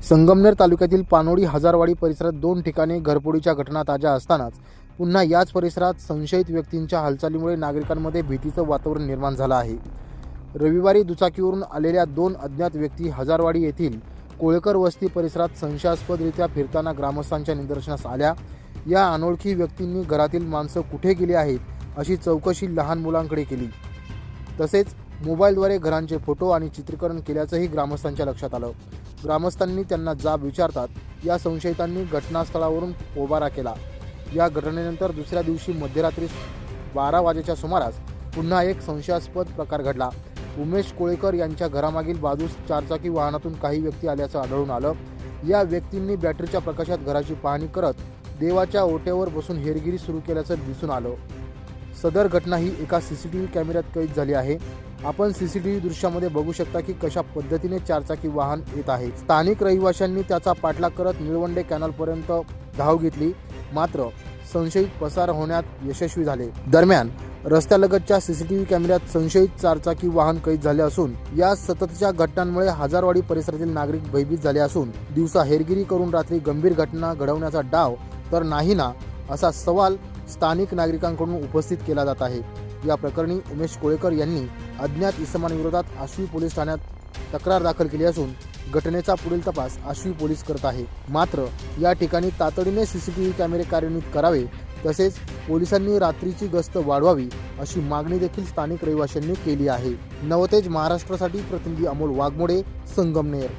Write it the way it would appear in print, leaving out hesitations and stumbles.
संगमनेर तालुक्यातील पानोडी हजारवाडी परिसरात 2 ठिकाणी घरफोडीच्या घटना ताज्या असतानाच पुन्हा याच परिसरात संशयित व्यक्तींच्या हालचालीमुळे नागरिकांमध्ये भीतीचं वातावरण निर्माण झालं आहे। रविवारी दुचाकीवरून आलेल्या 2 अज्ञात व्यक्ती हजारवाडी येथील कोळकर वस्ती परिसरात संशयास्पदरित्या फिरताना ग्रामस्थांच्या निदर्शनास आल्या। या अनोळखी व्यक्तींनी घरातील माणसं कुठे गेली आहेत अशी चौकशी लहान मुलांकडे केली। तसेच मोबाईलद्वारे घरांचे फोटो आणि चित्रीकरण केल्याचंही ग्रामस्थांच्या लक्षात आलं। ग्रामस्थांनी त्यांना जाब विचारतात या संशयितांनी घटनास्थळावरून पोबारा केला। या घटनेनंतर दुसऱ्या दिवशी मध्यरात्री 12 वाजेच्या सुमारास पुन्हा एक संशयास्पद प्रकार घडला। उमेश कोळेकर यांच्या घरामागील बाजूस चारचाकी वाहनातून काही व्यक्ती आल्याचं आढळून आलं। या व्यक्तींनी बॅटरीच्या प्रकाशात घराची पाहणी करत देवाच्या ओट्यावर बसून हेरगिरी सुरू केल्याचं दिसून आलं। सदर घटना ही एका सीसीटीव्ही कॅमेऱ्यात कैद झाली आहे। आपण सीसीटीव्ही दृश्यामध्ये बघू शकता की कशा पद्धतीने चारचाकी वाहन येत आहे। स्थानिक रहिवाशांनी त्याचा पाठलाग करत निळवंडे कॅनलपर्यंत धाव घेतली, मात्र संशयित पसार होण्यात यशस्वी झाले। दरम्यान रस्त्यालगतच्या सीसीटीव्ही कॅमेऱ्यात संशयित चारचाकी वाहन कैद झाले असून या सततच्या घटनांमुळे हजारवाडी परिसरातील नागरिक भयभीत झाले असून दिवसा हेरगिरी करून रात्री गंभीर घटना घडवण्याचा डाव तर नाही ना असा सवाल स्थानिक नागरिकांकडून उपस्थित केला जात आहे। या प्रकरणी उमेश कोळेकर यांनी अज्ञात इसमांविरोधात आश्वी पोलीस ठाण्यात तक्रार दाखल केली असून घटनेचा पुढील तपास आश्वी पोलीस करत आहे। मात्र या ठिकाणी तातडीने सीसीटीव्ही कॅमेरे कार्यान्वित करावे तसेच पोलिसांनी रात्रीची गस्त वाढवावी अशी मागणी देखील स्थानिक रहिवाशांनी केली आहे। नवतेज महाराष्ट्रासाठी प्रतिनिधी अमोल वाघमोडे, संगमनेर।